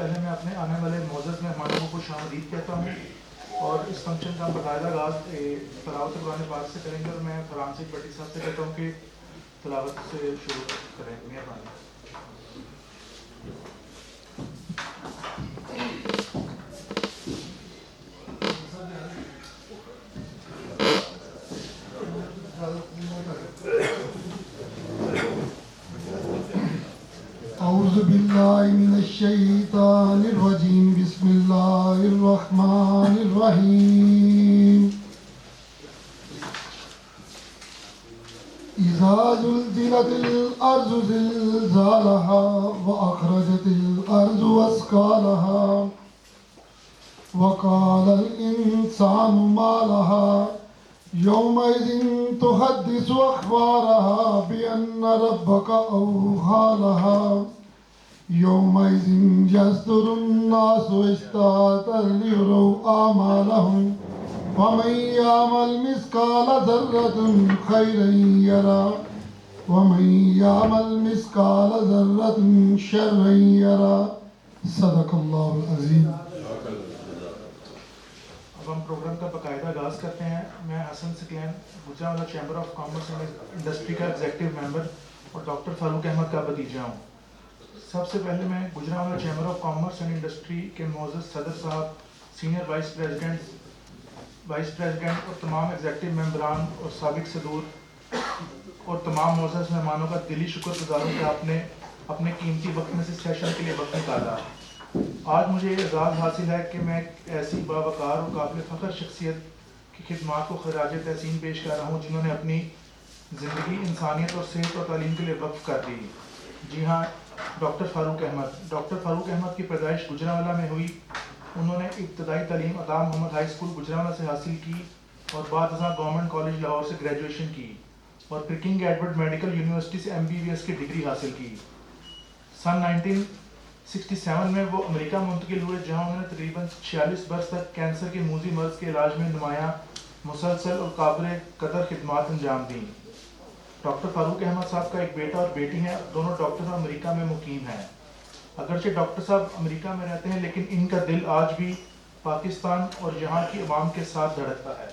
پہلے میں اپنے آنے والے معزز مہمانوں کو خوش آمدید کہتا ہوں اور اس فنکشن کا باقاعدہ آغاز تلاوت قرآن پاک سے کریں گے اور میں فرحان سید بٹی صاحب سے کہتا ہوں کہ تلاوت سے شروع کریں. مہربانی. أعوذ بالله من الشيطان الرجيم بسم الله الرحمن الرحيم إذا زلزلت الأرض زلزالها وأخرجت الأرض أثقالها وقال الإنسان ما لها يومئذ تحدث أخبارها بأن ربك أوحى لها يومئذ يصدر الناس اشتاتا ليروا أعمالهم ومن يعمل مثقال ذرة خيرا يره ومن يعمل مثقال ذرة شرا يره. صدق اللہ العظیم. اب ہم پروگرام کا باقاعدہ آغاز کرتے ہیں. میں Hassan Saqlain Gujranwala chamber of commerce and industry کا ایگزیکٹو ممبر اور ڈاکٹر فاروق احمد کا بھتیجا ہوں. سب سے پہلے میں Gujranwala chamber of commerce and industry کے معزز صدر صاحب, سینئر وائس پریزیڈنٹ اور تمام ایگزیکٹو ممبران اور سابق صدور اور تمام معزز مہمانوں کا دلی شکر گزار ہوں کہ آپ نے اپنے قیمتی وقت میں سے سیشن کے لیے وقت نکالا. آج مجھے یہ اعزاز حاصل ہے کہ میں ایک ایسی باوقار اور قابل فخر شخصیت کی خدمات کو خراج تحسین پیش کر رہا ہوں جنہوں نے اپنی زندگی انسانیت اور صحت اور تعلیم کے لیے وقف کر دی. جی ہاں, ڈاکٹر فاروق احمد. ڈاکٹر فاروق احمد کی پیدائش گجرانوالہ میں ہوئی. انہوں نے ابتدائی تعلیم عطا محمد ہائی اسکول گجرانوالہ سے حاصل کی اور بعد ازاں گورنمنٹ کالج لاہور سے گریجویشن کی اور پھر کنگ ایڈورڈ میڈیکل یونیورسٹی سے MBBS کی ڈگری حاصل کی. سن 1967 میں وہ امریکہ منتقل ہوئے جہاں انہوں نے تقریباً 46 برس تک کینسر کے موذی مرض کے علاج میں نمایاں مسلسل اور قابل قدر خدمات انجام دیں. ڈاکٹر فاروق احمد صاحب کا ایک بیٹا اور بیٹی ہیں. دونوں ڈاکٹر امریکہ میں مقیم ہیں. اگرچہ ڈاکٹر صاحب امریکہ میں رہتے ہیں لیکن ان کا دل آج بھی پاکستان اور یہاں کی عوام کے ساتھ دھڑکتا ہے.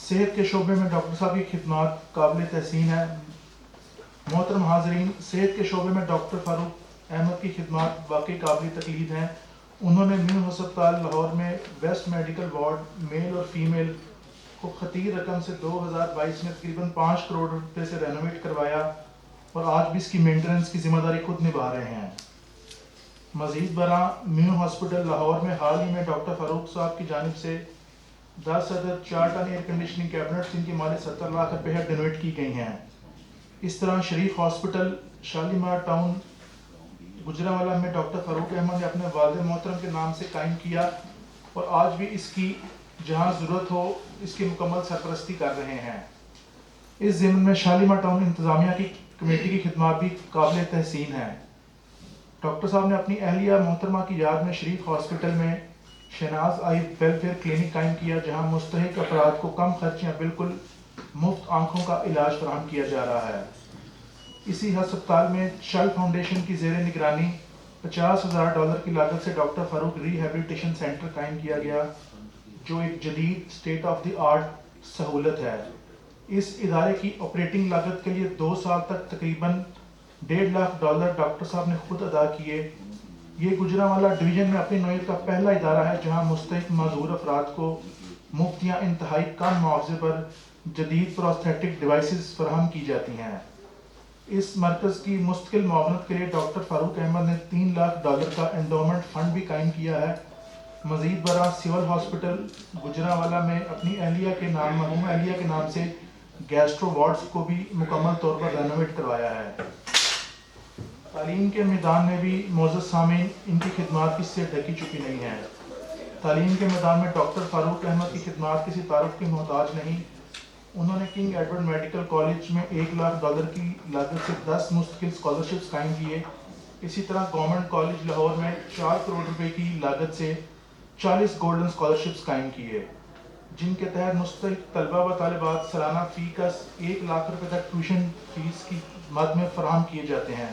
صحت کے شعبے میں ڈاکٹر صاحب کی خدمات قابل تحسین ہیں. محترم حاضرین, صحت کے شعبے میں ڈاکٹر فاروق احمد کی خدمات واقعی قابل تقلید ہیں. انہوں نے نیو ہسپتال لاہور میں ویسٹ میڈیکل وارڈ میل اور فیمیل کو خطیر رقم سے 2022 میں تقریباً 5 کروڑ روپے سے رینوویٹ کروایا اور آج بھی اس کی مینٹیننس کی ذمہ داری خود نبھا رہے ہیں. مزید برآں نیو ہاسپٹل لاہور میں حال ہی میں ڈاکٹر فاروق صاحب کی جانب سے 10 عدد 4 ٹن ایئر کنڈیشننگ کیبنٹس جن کی مالیت 70 لاکھ روپے ہے ڈونیٹ کی گئی ہیں. اس طرح شریف ہاسپٹل شالیمار ٹاؤن گجرانوالہ میں ڈاکٹر فاروق احمد نے اپنے والد محترم کے نام سے قائم کیا اور آج بھی اس کی جہاں ضرورت ہو اس کی مکمل سرپرستی کر رہے ہیں. اس ضمن میں شالیمار ٹاؤن انتظامیہ کی کمیٹی کی خدمات بھی قابل تحسین ہیں. ڈاکٹر صاحب نے اپنی اہلیہ محترمہ کی یاد میں شریف ہاسپٹل میں شہناز آئی ویلفیئر کلینک قائم کیا جہاں مستحق افراد کو کم خرچ یا بالکل مفت آنکھوں کا علاج فراہم کیا جا رہا ہے. اسی ہسپتال میں شل فاؤنڈیشن کی زیر نگرانی $50,000 کی لاگت سے ڈاکٹر فاروق ری ہیبلیٹیشن سینٹر قائم کیا گیا جو ایک جدید اسٹیٹ آف دی آرٹ سہولت ہے. اس ادارے کی آپریٹنگ لاگت کے لیے 2 سال تک تقریباً $1.5 لاکھ ڈاکٹر صاحب نے خود ادا کیے. یہ گجرانوالہ ڈویژن میں اپنی نوعیت کا پہلا ادارہ ہے جہاں مستحق معذور افراد کو مفت یا انتہائی کم معاوضے پر جدید پروستھیٹک ڈیوائسز فراہم کی جاتی ہیں. اس مرکز کی مستقل معاونت کے لیے ڈاکٹر فاروق احمد نے $3 لاکھ کا انڈومنٹ فنڈ بھی قائم کیا ہے. مزید برآں سول ہاسپٹل گجرانوالہ میں اپنی مرحوم اہلیہ کے نام سے گیسٹرو وارڈز کو بھی مکمل طور پر رینوویٹ کروایا ہے. تعلیم کے میدان میں بھی معزز سامعین ان کی خدمات کس سے ڈھکی چکی نہیں ہیں. تعلیم کے میدان میں ڈاکٹر فاروق احمد کی خدمات کسی تعارف کی محتاج نہیں. انہوں نے کنگ ایڈورڈ میڈیکل کالج میں $1 لاکھ کی لاگت سے 10 مستقل اسکالرشپس قائم کیے. اسی طرح گورنمنٹ کالج لاہور میں 4 کروڑ روپے کی لاگت سے 40 گولڈن اسکالرشپس قائم کیے جن کے تحت مستحق طلبہ و طالبات سالانہ فی کس $1 لاکھ تک ٹیوشن فیس کی مد میں فراہم کیے جاتے ہیں.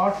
8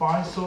500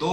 2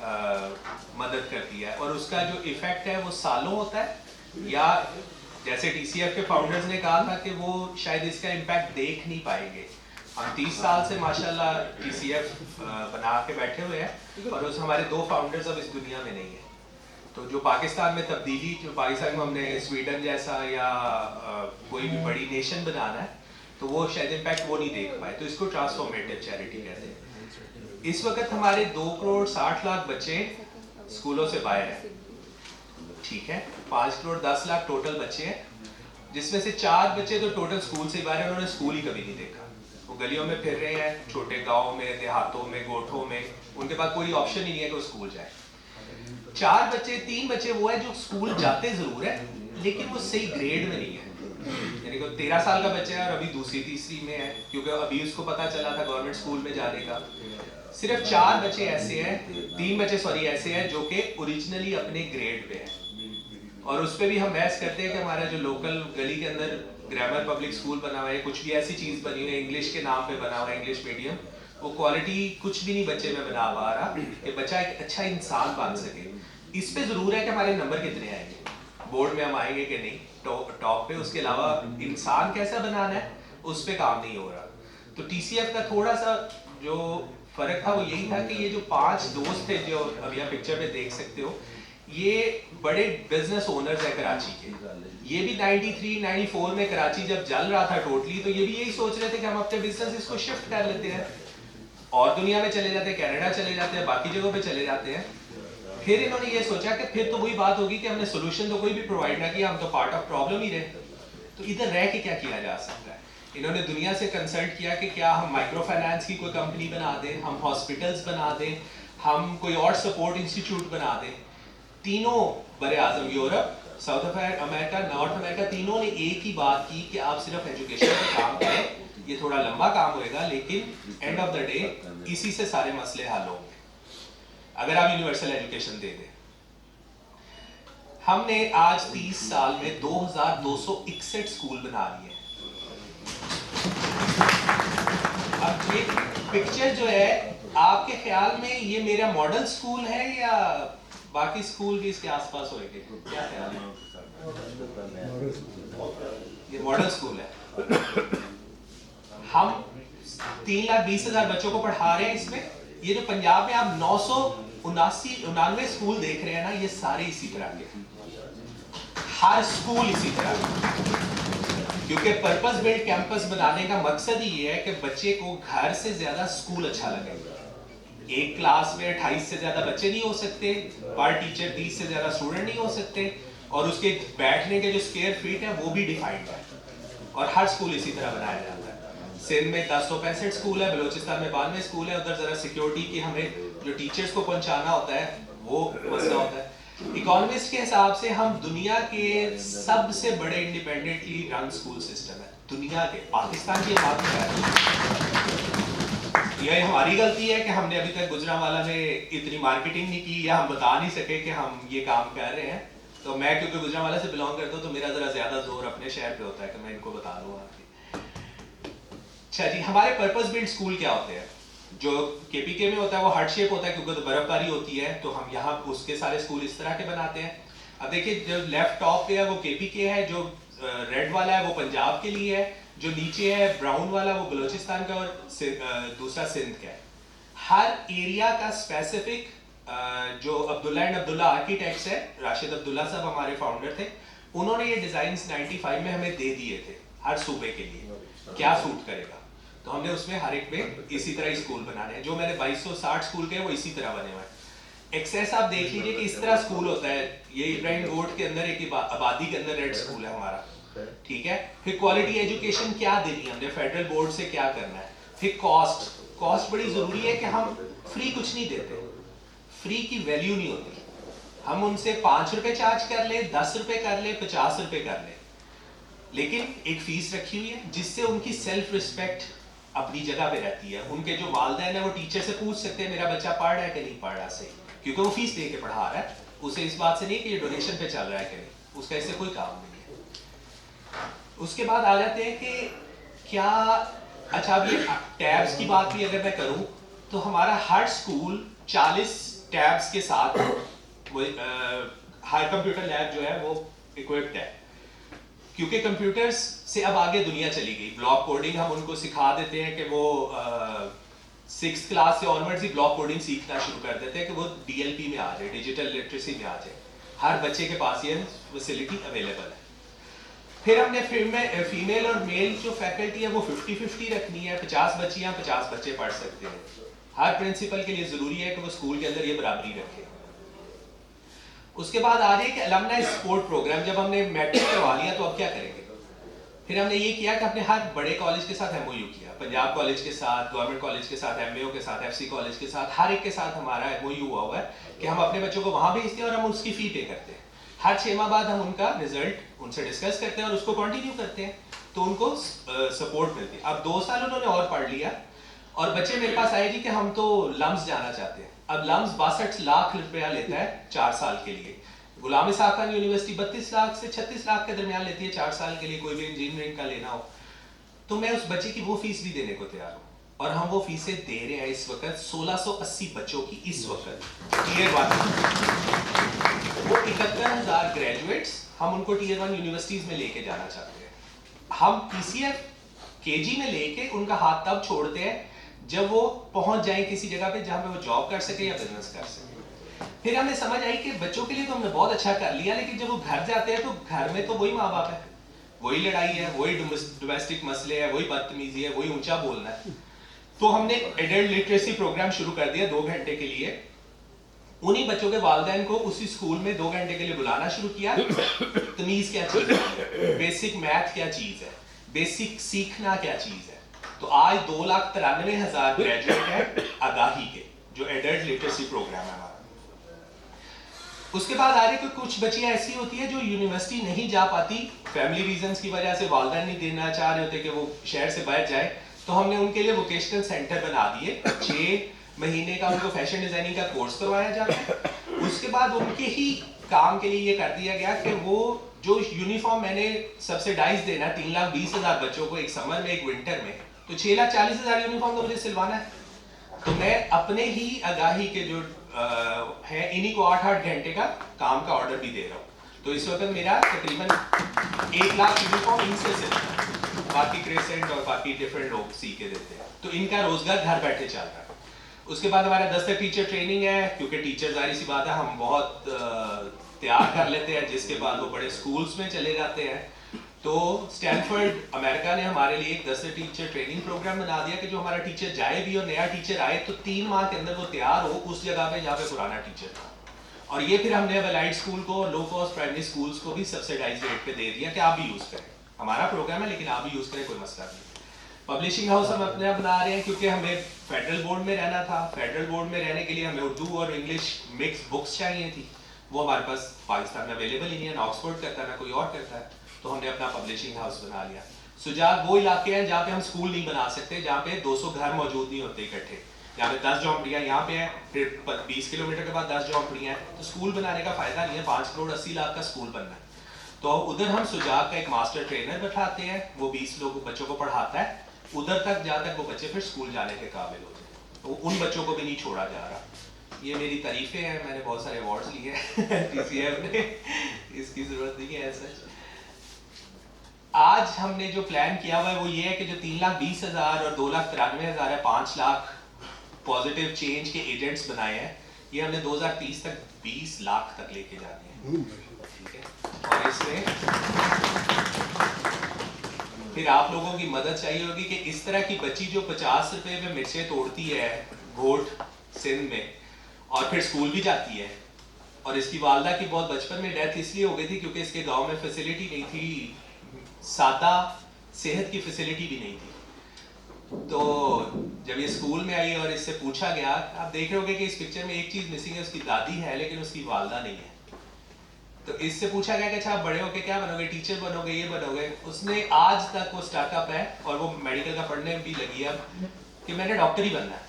مدد کرتی ہے اور اس کا جو ایفیکٹ ہے وہ سالوں ہوتا ہے، یا جیسے ٹی سی ایف کے فاؤنڈرز نے کہا تھا کہ وہ شاید اس کا امپیکٹ دیکھ نہیں پائیں گے. ہم 30 سال سے ماشاءاللہ ٹی سی ایف بنا کے بیٹھے ہوئے ہیں اور اس ہمارے 2 فاؤنڈرز اب اس دنیا میں نہیں ہیں. تو جو پاکستان میں تبدیلی، جو پاکستان کو ہم نے سویڈن جیسا یا کوئی بھی بڑی نیشن بنانا ہے تو وہ شاید امپیکٹ وہ نہیں دیکھ پائے. تو اس کو ٹرانسفارمیٹیو چیریٹی کہتے ہیں. اس وقت ہمارے 2,60,00,000 بچے اسکولوں سے باہر ہیں، ٹھیک ہے. 5,10,00,000 ٹوٹل بچے ہیں، جس میں سے 4 بچے تو ٹوٹل اسکول سے باہر ہیں، انہوں نے اسکول ہی کبھی نہیں دیکھا. وہ گلیوں میں پھر رہے ہیں، چھوٹے گاؤں میں، دیہاتوں میں، گوٹھوں میں، ان کے پاس کوئی آپشن ہی نہیں ہے کہ وہ اسکول جائے. 4 بچے، 3 بچے وہ ہیں جو اسکول جاتے ضرور ہیں لیکن وہ صحیح گریڈ میں نہیں ہے. یعنی کہ 13 سال کا بچہ ہے اور ابھی دوسری تیسری میں ہے، کیونکہ ابھی اس کو پتا چلا تھا گورنمنٹ اسکول میں جانے کا. صرف 4 بچے ایسے ہیں، 3 بچے ایسے ہیں جو کہ اوریجنلی اپنے گریڈ پہ ہیں. اور اس پہ بھی ہم بحث کرتے ہیں کہ ہمارا جو لوکل گلی کے اندر گرامر پبلک اسکول بنا ہوا ہے، کچھ بھی ایسی چیز بنی ہوئی ہے انگلش کے نام پہ بنا ہوا ہے، انگلش میڈیم، وہ کوالٹی کچھ بھی نہیں بچے میں بنا پا رہا کہ بچہ ایک اچھا انسان بن سکے. اس پہ ضرور ہے کہ ہمارے نمبر کتنے آئیں گے، بورڈ میں ہم آئیں گے کہ نہیں ٹاپ پہ، اس کے علاوہ انسان کیسا بنانا ہے اس پہ کام نہیں ہو رہا. تو ٹی سی ایف کا تھوڑا سا جو فرق تھا وہ یہی تھا کہ یہ جو 5 دوست تھے جو ابھی آپ پکچر پہ دیکھ سکتے ہو، یہ بڑے بزنس اونرز ہیں کراچی کے. یہ بھی 93 94 میں کراچی جب جل رہا تھا ٹوٹلی، تو یہ بھی یہی سوچ رہے تھے کہ ہم اپنے بزنس اس کو شفٹ کر لیتے ہیں اور دنیا میں چلے جاتے ہیں، کینیڈا چلے جاتے ہیں، باقی جگہوں پہ چلے جاتے ہیں. پھر انہوں نے یہ سوچا کہ پھر تو وہی بات ہوگی کہ ہم نے سولوشن تو کوئی بھی پرووائڈ نہ کیا، ہم تو پارٹ آف پرابلم ہی رہے. تو ادھر رہ کے کیا کیا جا سکتا ہے؟ انہوں نے دنیا سے کنسلٹ کیا کہ کیا ہم مائکرو فائنانس کی کوئی کمپنی بنا دیں، ہم ہاسپٹلس بنا دیں، ہم کوئی اور سپورٹ انسٹیٹیوٹ بنا دیں. تینوں بر اعظم، یورپ، ساؤتھ امریکہ، نارتھ امریکہ، تینوں نے ایک ہی بات کی کہ آپ صرف ایجوکیشن پہ کام کریں. یہ تھوڑا لمبا کام ہوئے گا لیکن اینڈ آف دا ڈے اسی سے سارے مسئلے حل ہوں گے اگر آپ یونیورسل ایجوکیشن دے دیں. ہم نے آج 30 سال میں 2261 اسکول بنا لیے. اب یہ پکچر جو ہے آپ کے خیال میں یہ میرا ماڈل اسکول ہے یا باقی اسکول بھی اس کے آس پاس ہوئے گے؟ کیا خیال ہے؟ یہ ماڈل اسکول ہے. ہم 3,20,000 بچوں کو پڑھا رہے ہیں اس میں. یہ جو پنجاب میں آپ 999 اسکول دیکھ رہے ہیں نا، یہ سارے اسی طرح کے، ہر اسکول اسی طرح کے. کیونکہ پرپس بلڈ کیمپس بنانے کا مقصد ہی یہ ہے کہ بچے کو گھر سے زیادہ اسکول اچھا لگے. ایک کلاس میں 28 سے زیادہ بچے نہیں ہو سکتے، پر ٹیچر 30 سے زیادہ اسٹوڈنٹ نہیں ہو سکتے، اور اس کے بیٹھنے کے جو اسکوائر فیٹ ہیں وہ بھی ڈیفائنڈ ہے، اور ہر اسکول اسی طرح بنایا جاتا ہے. سندھ میں 1065 اسکول ہے، بلوچستان میں 92 اسکول ہے. ادھر ذرا سیکیورٹی کی ہمیں جو ٹیچرز کو پہنچانا ہوتا ہے وہ مسئلہ ہوتا ہے. اکانومسٹ کے حساب سے ہم دنیا کے سب سے بڑے انڈیپینڈنٹلی رن اسکول سسٹم ہے دنیا کے. پاکستان کی بات ہے، یہ ہماری غلطی ہے کہ ہم نے ابھی تک گجرانوالہ میں اتنی مارکیٹنگ نہیں کی، یا ہم بتا نہیں سکے کہ ہم یہ کام کر رہے ہیں. تو میں کیونکہ گجرانوالہ سے بلانگ کرتا ہوں تو میرا ذرا زیادہ زور اپنے شہر پہ ہوتا ہے کہ میں ان کو بتا دوں. اچھا جی، ہمارے پرپس بلڈ اسکول کیا ہوتے ہیں؟ جو کے پی کے میں ہوتا ہے وہ ہارڈ شیپ ہوتا ہے کیونکہ برف باری ہوتی ہے، تو ہم یہاں اس کے سارے اسکول اس طرح کے بناتے ہیں. اب دیکھیے جو لیفٹ ٹاپ پہ ہے وہ کے پی کے ہے، جو ریڈ والا ہے وہ پنجاب کے لیے ہے، جو نیچے ہے براؤن والا وہ بلوچستان کا، اور دوسرا سندھ کا ہے. ہر ایریا کا اسپیسیفک جو عبداللہ اینڈ عبداللہ آرکیٹیکٹس ہے، راشد عبداللہ صاحب ہمارے فاؤنڈر تھے، انہوں نے یہ ڈیزائنس 95 میں ہمیں دے دیے تھے ہر صوبے کے لیے کیا سوٹ کرے گا. تو ہم نے اس میں ہر ایک میں اسی طرح اسکول بنانے ہیں. جو میں نے 2260 اسکول کے وہ اسی طرح بنے ہوئے ہیں. ایکسیس آپ دیکھ لیجیے کہ اس طرح اسکول ہوتا ہے. یہ ابراہیم روڈ کے اندر ایک آبادی کے اندر ریڈ اسکول ہے ہمارا، ٹھیک ہے. پھر کوالٹی ایجوکیشن کیا دینی ہے ہم نے فیڈرل بورڈ سے کیا کرنا ہے. پھر کاسٹ بڑی ضروری ہے کہ ہم فری کچھ نہیں دیتے، فری کی ویلیو نہیں ہوتی. ہم ان سے 5 روپے چارج کر لیں، 10 روپے کر لیں، 50 روپے کر لیں، لیکن ایک فیس رکھی ہوئی ہے جس سے ان کی سیلف رسپیکٹ اپنی جگہ پہ رہتی ہے. ان کے جو والدین ہیں وہ ٹیچر سے پوچھ سکتے ہیں میرا بچہ پڑھ رہا ہے کہ نہیں پڑھ رہا صحیح، کیونکہ وہ فیس دے کے پڑھا رہا ہے. اسے اس بات سے نہیں کہ یہ ڈونیشن پہ چل رہا ہے کہ نہیں، اس کا اس سے کوئی کام نہیں ہے. اس کے بعد آ جاتے ہیں کہ کیا، اچھا اب یہ ٹیبس کی بات بھی اگر میں کروں تو ہمارا ہر اسکول 40 ٹیبس کے ساتھ وہ ہر کمپیوٹر لیب جو ہے وہ اکوپڈ ہے، کیونکہ کمپیوٹرز سے اب آگے دنیا چلی گئی. بلاک کوڈنگ ہم ان کو سکھا دیتے ہیں کہ وہ 6th کلاس سے آنورڈز ہی بلاک کوڈنگ سیکھنا شروع کر دیتے ہیں کہ وہ DLP میں آ جائے، ڈیجیٹل لٹریسی میں آ جائے. ہر بچے کے پاس یہ فیسلٹی اویلیبل ہے. پھر ہم نے فیمیل اور میل جو فیکلٹی ہے وہ 50-50 رکھنی ہے. 50 بچیاں 50 بچے پڑھ سکتے ہیں. ہر پرنسپل کے لیے ضروری ہے کہ وہ اسکول کے اندر یہ برابری رکھے. اس کے بعد آ رہی ہے کہ المنائی سپورٹ پروگرام. جب ہم نے میٹرک کروا لیا تو اب کیا کریں گے؟ پھر ہم نے یہ کیا کہ ہم نے ہر بڑے کالج کے ساتھ MOU کیا. پنجاب کالج کے ساتھ، گورنمنٹ کالج کے ساتھ، MAO کے ساتھ، FC کالج کے ساتھ، ہر ایک کے ساتھ ہمارا MOU ہوا ہے کہ ہم اپنے بچوں کو وہاں بھیجتے ہیں اور ہم اس کی فی پے کرتے ہیں. ہر 6 ماہ بعد ہم ان کا رزلٹ ان سے ڈسکس کرتے ہیں اور اس کو کنٹینیو کرتے ہیں تو ان کو سپورٹ ملتی ہے. اب 2 سال انہوں نے اور پڑھ لیا اور بچے میرے پاس آئے جی کہ ہم تو لمس جانا چاہتے ہیں. اب لمس 62 لاکھ روپیہ لیتا ہے 4 سال کے لیے. غلام اسحاق خان یونیورسٹی 32 لاکھ سے 36 لاکھ کے درمیان لیتی ہے 4 سال کے لیے کوئی بھی انجینئرنگ کا لینا ہو. تو میں اس بچے کی وہ فیس بھی دینے کو تیار ہوں اور ہم وہ فیسیں دے رہے ہیں اس وقت 1680 بچوں کی. اس وقت ٹیئر 1 وہ 71,000 گریجویٹس ہم ان کو ٹیئر 1 یونیورسٹیز میں لے کے جانا چاہتے ہیں. ہم PCF KG میں لے کے ان کا ہاتھ تب چھوڑتے ہیں جب وہ پہنچ جائیں کسی جگہ پہ جہاں پہ وہ جاب کر سکے یا بزنس کر سکے. پھر ہمیں سمجھ آئی کہ بچوں کے لیے تو ہم نے بہت اچھا کر لیا، لیکن جب وہ گھر جاتے ہیں تو گھر میں تو وہی ماں باپ ہے، وہی لڑائی ہے، وہی ڈومیسٹک مسئلے ہے، وہی بدتمیزی ہے، وہی اونچا بولنا ہے. تو ہم نے ایڈلٹ لٹریسی پروگرام شروع کر دیا 2 گھنٹے کے لیے. انہی بچوں کے والدین کو اسی اسکول میں 2 گھنٹے کے لیے بلانا شروع کیا. تمیز کیا چیز ہے، بیسک میتھ کیا چیز ہے، بیسک سیکھنا کیا چیز ہے. تو آج 2,93,000 گریجویٹ ہیں آگاہی کے، جو ایڈلٹ لٹریسی پروگرام ہے ہمارا. اس کے بعد آ رہے کہ کچھ بچیاں ایسی ہوتی ہیں جو یونیورسٹی نہیں جا پاتی فیملی ریزنز کی وجہ سے، والدین نہیں دینا چاہ رہے ہوتے کہ وہ شہر سے باہر جائے. تو ہم نے ان کے لیے ووکیشنل سینٹر بنا دیے. 6 مہینے کا ان کو فیشن ڈیزائننگ کا کورس کروایا جاتا ہے. اس کے بعد ان کے ہی کام کے لیے یہ کر دیا گیا کہ وہ جو یونیفارم میں نے سبسیڈائز دینا 3,20,000 بچوں کو ایک سمر میں ایک ونٹر میں، تو 6,40,000 یونیفارم تو مجھے سلوانا ہے. تو میں اپنے ہی آگاہی کے جو ہے انہی کو 8 گھنٹے کا کام کا آرڈر بھی دے رہا ہوں. تو اس وقت میرا تقریباً 1 لاکھ یونیفارم ان سے سلتا ہے، باقی کریسنٹ اور باقی ڈفرینٹ لوگ سی کے دیتے ہیں. تو ان کا روزگار گھر بیٹھے چل رہا ہے. اس کے بعد ہمارا 10 تک ٹیچر ٹریننگ ہے، کیونکہ ٹیچر ظاہر سی بات ہے ہم بہت تیار کر لیتے ہیں جس کے بعد وہ بڑے سکولز میں چلے جاتے ہیں. تو اسٹینفرڈ امریکہ نے ہمارے لیے ایک 10 ٹیچر ٹریننگ پروگرام بنا دیا کہ جو ہمارا ٹیچر جائے بھی اور نیا ٹیچر آئے تو 3 ماہ کے اندر وہ تیار ہو اس جگہ پہ جہاں پہ پرانا ٹیچر تھا. اور یہ پھر ہم نے الائڈ اسکول کو، لو کاسٹ پرائمری اسکولس کو بھی سبسیڈائز ریٹ پہ دے دیا کہ آپ بھی یوز کریں. ہمارا پروگرام ہے لیکن آپ بھی یوز کریں، کوئی مسئلہ نہیں. پبلشنگ ہاؤس ہم اپنے بنا رہے ہیں کیونکہ ہمیں فیڈرل بورڈ میں رہنا تھا. فیڈرل بورڈ میں رہنے کے لیے ہمیں اردو اور انگلش مکس بکس چاہیے تھی. وہ ہمارے پاس پاکستان میں اویلیبل ہی نہیں ہے، نہ آکسفورڈ کرتا ہے نہ کوئی اور کرتا ہے. تو ہم نے اپنا پبلشنگ ہاؤس بنا لیا. سجاد وہ علاقے ہیں جہاں پہ ہم اسکول نہیں بنا سکتے، جہاں پہ 200 گھر موجود نہیں ہوتے اکٹھے. جہاں پہ 10 جھونپڑیاں یہاں پہ ہیں، پھر 20 کلومیٹر کے بعد 10 جھونپڑیاں ہیں، تو اسکول بنانے کا فائدہ نہیں ہے. 5 کروڑ 80 لاکھ کا اسکول بننا ہے. تو ادھر ہم سجاد کا ایک ماسٹر ٹرینر بٹھاتے ہیں، وہ 20 لوگ بچوں کو پڑھاتا ہے ادھر تک جہاں تک وہ بچے پھر اسکول جانے کے قابل ہو جائیں. تو ان بچوں کو بھی نہیں چھوڑا جا رہا. یہ میری تعریفیں ہیں، میں نے بہت سارے ایوارڈز لیے ہیں TCF نے، اس کی ضرورت نہیں ہے ایسا. آج ہم نے جو پلان کیا ہوا ہے وہ یہ ہے کہ جو 3,20,000 اور 2,93,000 ہے، 5 لاکھ پازیٹیو چینج کے ایجنٹس بنائے ہیں، یہ ہم نے 2030 تک 20 لاکھ تک لے کے جانے ہیں. ٹھیک ہے. اور اس میں پھر آپ لوگوں کی مدد چاہیے ہوگی کہ اس طرح کی بچی جو 50 روپے میں مرچیں توڑتی ہے گھوٹ سندھ میں اور پھر اسکول بھی جاتی ہے، اور اس کی والدہ کی بہت بچپن میں ڈیتھ اس لیے ہو گئی تھی کیونکہ اس کے گاؤں میں فیسلٹی نہیں تھی، سادہ صحت کی فیسلٹی بھی نہیں تھی. تو جب یہ اسکول میں آئی اور اس سے پوچھا گیا، آپ دیکھ رہے ہوگے کہ اس پکچر میں ایک چیز مسنگ ہے، اس کی دادی ہے لیکن اس کی والدہ نہیں ہے. تو اس سے پوچھا گیا کہ اچھا آپ بڑے ہو کے کیا بنو گے، ٹیچر بنو گے، یہ بنو گے. اس نے آج تک وہ اسٹارٹ اپ ہے اور وہ میڈیکل کا پڑھنے بھی لگی ہے اب کہ میں نے ڈاکٹر ہی بننا ہے.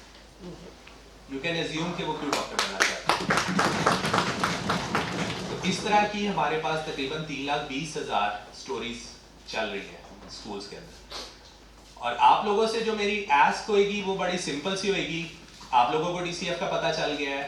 یو کین ایزیوم کہ وہ کیوں ڈاکٹر بننا چاہتا ہے. تو اس طرح کی ہمارے پاس تقریباً 3,20,000 اسٹوریز چل رہی ہیں اسکولس کے اندر. اور آپ لوگوں سے جو میری آسک ہوئے گی وہ بڑی سمپل سی ہوئے گی. آپ لوگوں کو TCF کا پتہ چل گیا ہے،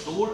2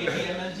KPMG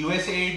USAID,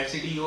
FCDO,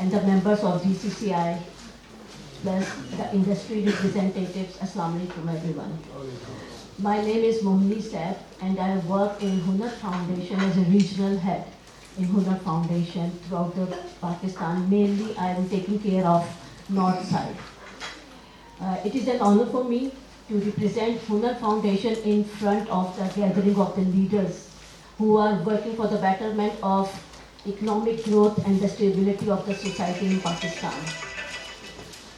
and the members of GCCI, plus the industry representatives. Assalamu alaikum everyone. My name is Mohini Saib and I work in Hunar Foundation as a regional head in Hunar Foundation throughout the Pakistan. Mainly I am taking care of north side. It is an honor for me to represent Hunar Foundation in front of the gathering of the leaders who are working for the betterment of economic growth and the stability of the society in Pakistan.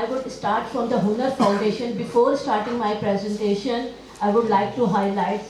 I would start from the Hunar Foundation. Before starting my presentation, I would like to highlight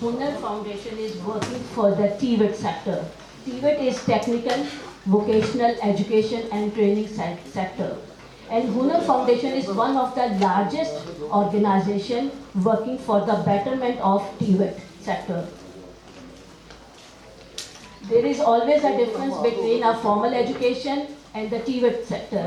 Hunar Foundation is working for the TVET sector. TVET is technical, vocational education and training sector. And Hunar Foundation is one of the largest organization working for the betterment of TVET sector. There is always a difference between a formal education and the TVET sector.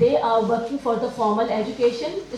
They are working for the formal education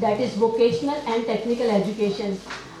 that is vocational and technical education.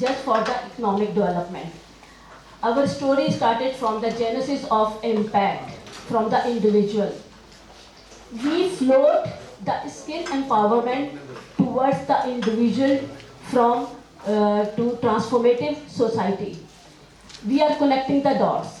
just for the economic development. Our story started from the genesis of impact from the individual. We float the skill empowerment towards the individual from to transformative society. We are connecting the dots.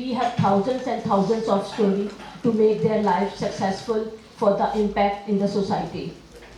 We have thousands and thousands of story to make their life successful for the impact in the society.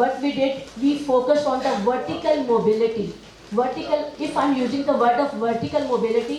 What we did, we focused on the vertical mobility. Vertical, if I'm using the word of vertical mobility,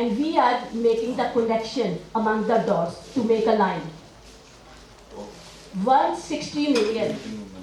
and we are making the connection among the dots to make a line. 160 million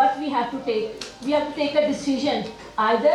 what we have to take a decision. either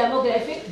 demographic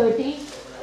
30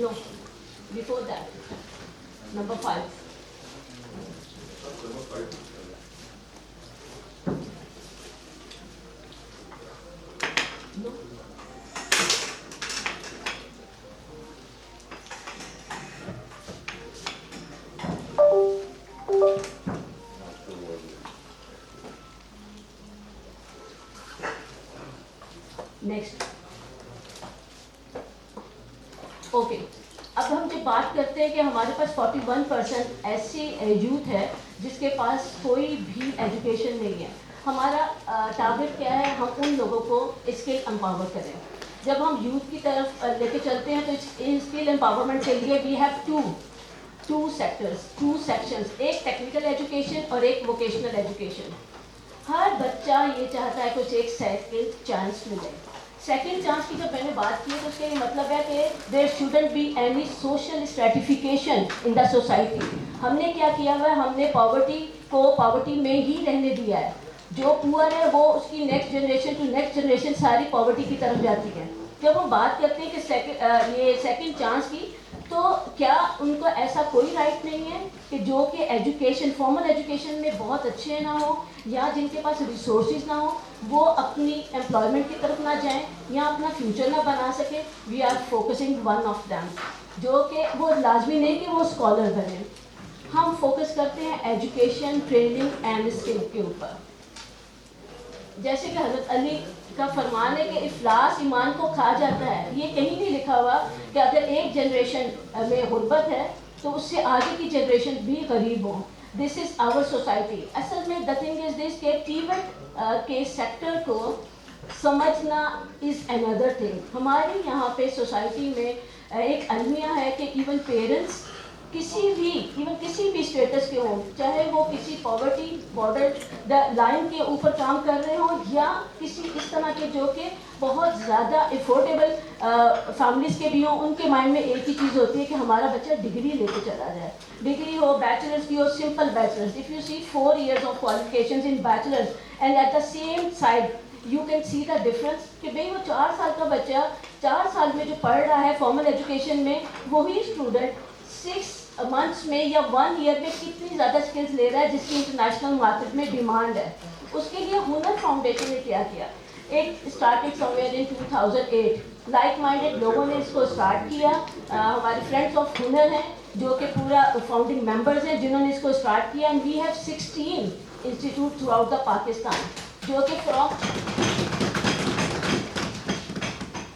No, before that, number 5. No. Next. کرتے ہیں کہ ہمارے پاس 41% ایسی youth ہے جس کے پاس کوئی بھی ایجوکیشن نہیں ہے. ہمارا ٹارگٹ کیا ہے؟ ہم ان لوگوں کو اسکل امپاور کریں. جب ہم یوتھ کی طرف لے کے چلتے ہیں تو اسکل امپاورمنٹ کے لیے وی ہیو ٹو سیکشنز, ایک ٹیکنیکل ایجوکیشن اور ایک ووکیشنل ایجوکیشن. ہر بچہ یہ چاہتا ہے کچھ ایک سیکنڈ چانس ملے. سیکنڈ چانس کی جب میں نے بات کی ہے تو اس کا یہ مطلب ہے کہ there shouldn't be any social stratification in the society. ہم نے کیا کیا ہوا ہے؟ ہم نے پاورٹی کو پاورٹی میں ہی رہنے دیا ہے. جو پور ہے وہ اس کی next generation to next generation ساری پاورٹی کی طرف جاتی ہے. جب ہم بات کرتے ہیں کہ یہ سیکنڈ چانس کی, تو کیا ان کو ایسا کوئی رائٹ نہیں ہے کہ جو کہ ایجوکیشن فارمل ایجوکیشن میں بہت اچھے نہ ہوں یا جن کے پاس ریسورسز نہ ہوں وہ اپنی امپلائمنٹ کی طرف نہ جائیں یا اپنا فیوچر نہ بنا سکیں؟ We are focusing one of them, جو کہ وہ لازمی نہیں کہ وہ اسکالر بنیں. ہم فوکس کرتے ہیں ایجوکیشن, ٹریننگ اینڈ اسکل کے اوپر. جیسے کہ حضرت علی کا فرمان ہے کہ افلاس ایمان کو کھا جاتا ہے. یہ کہیں نہیں لکھا ہوا کہ اگر ایک جنریشن میں غربت ہے تو اس سے آگے کی جنریشن بھی غریب ہو. دس از آور سوسائٹی. اصل میں دا تھنگ از دس کہ ٹیوٹ کے سیکٹر کو سمجھنا از اندر تھنگ. ہمارے یہاں پہ سوسائٹی میں ایک المیہ ہے کہ ایون پیرنٹس کسی بھی اسٹیٹس کے ہوں, چاہے وہ کسی پاورٹی بارڈر لائن کے اوپر کام کر رہے ہوں یا کسی اس طرح کے جو کہ بہت زیادہ افورڈیبل فیملیز کے بھی ہوں, ان کے مائنڈ میں ایک ہی چیز ہوتی ہے کہ ہمارا بچہ ڈگری لے کے چلا جائے. ڈگری ہو, بیچلرس کی ہو, simple bachelors. If you see 4 years of qualifications in bachelor's and at the same side you can see the difference کہ بھئی وہ 4 سال کا بچہ 4 سال میں جو پڑھ رہا ہے فارمل ایجوکیشن میں, وہی اسٹوڈنٹ 6 months میں یا 1 year میں کتنی زیادہ اسکلز لے رہا ہے جس کی انٹرنیشنل مارکیٹ میں ڈیمانڈ ہے. اس کے لیے ہنر فاؤنڈیشن نے کیا کیا, ایک starting some where in 2008. Like minded لوگوں نے اس کو اسٹارٹ کیا. ہمارے فرینڈس آف ہنر ہیں جو کہ پورا فاؤنڈنگ ممبرز ہیں جنہوں نے اس کو اسٹارٹ کیا. And we have 16 institute throughout the Pakistan, جو کہ